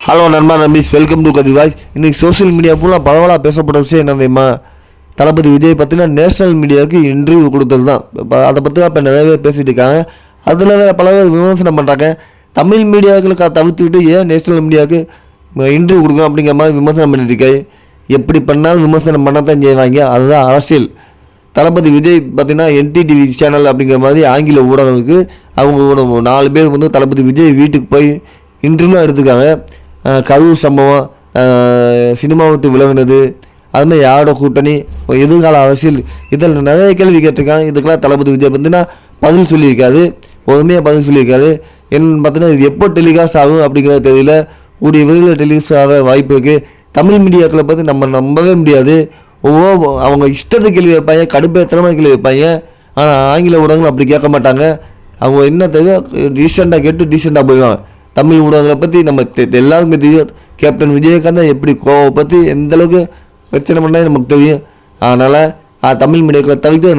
Hello நண்பா நம்பீஸ், welcome to கதி voice. இன்றைக்கி சோஷியல் மீடியா ஃபுல்லாக பரவலாக பேசப்பட்ட விஷயம் என்ன தெரியுமா? தளபதி விஜய் பார்த்தீங்கன்னா நேஷனல் மீடியாவுக்கு இன்டர்வியூ கொடுத்தது தான். இப்போ அதை பற்றி இப்போ நிறைய பேர் பேசிகிட்டு இருக்காங்க. அதில் பல பேர் விமர்சனம் பண்ணுறாங்க. தமிழ் மீடியாக்களுக்கு தவிர்த்துக்கிட்டு ஏன் நேஷனல் மீடியாவுக்கு இன்டர்வியூ கொடுக்கணும் அப்படிங்கிற மாதிரி விமர்சனம் பண்ணிட்டு இருக்காரு. எப்படி பண்ணாலும் விமர்சனம் பண்ணத்தான் செய்வாங்க, அதுதான் அரசியல். தளபதி விஜய் பார்த்தீங்கன்னா NTTV சேனல் அப்படிங்கிற மாதிரி ஆங்கில ஊடகங்களுக்கு அவங்க 4 பேர் வந்து தளபதி விஜய் வீட்டுக்கு போய் இன்டர்வியூலாம் எடுத்துருக்காங்க. கரூர் சம்பவம், சினிமா விட்டு விலகினது, அதுமாதிரி யாரோட கூட்டணி, எதிர்கால அரசியல், இதில் நிறைய கேள்வி கேட்டிருக்காங்க. இதுக்கெல்லாம் தளபதி விஜய் பார்த்தீங்கன்னா பதில் சொல்லியிருக்காரு, பொறுமையாக பதில் சொல்லியிருக்காரு. என்னென்னு பார்த்தீங்கன்னா இது எப்போ டெலிகாஸ்ட் ஆகும் அப்படிங்கிறது தெரியல. கூடிய விரைவில் டெலிகாஸ்ட் ஆக வாய்ப்பு இருக்குது. தமிழ் மீடியாக்களை பற்றி நம்ம நம்பவே முடியாது. அவங்க இஷ்டத்துக்கு கேள்வி வைப்பாங்க, கடுப்பேற்றமாக கேள்வி வைப்பாங்க. ஆனால் ஆங்கில ஊடகங்கள் அப்படி கேட்க மாட்டாங்க. அவங்க என்ன தெரியும், டீசெண்டாக கேட்டு டீசெண்டாக போயிடுவாங்க. தமிழ் ஊடகங்களை பற்றி நம்ம எல்லாருக்குமே தெரியும். கேப்டன் விஜயகாந்த் எப்படி கோவை பற்றி எந்தளவுக்கு பிரச்சனை பண்ணால் நமக்கு தெரியும். அதனால் தமிழ் மீடியாக்களை தவிர்த்து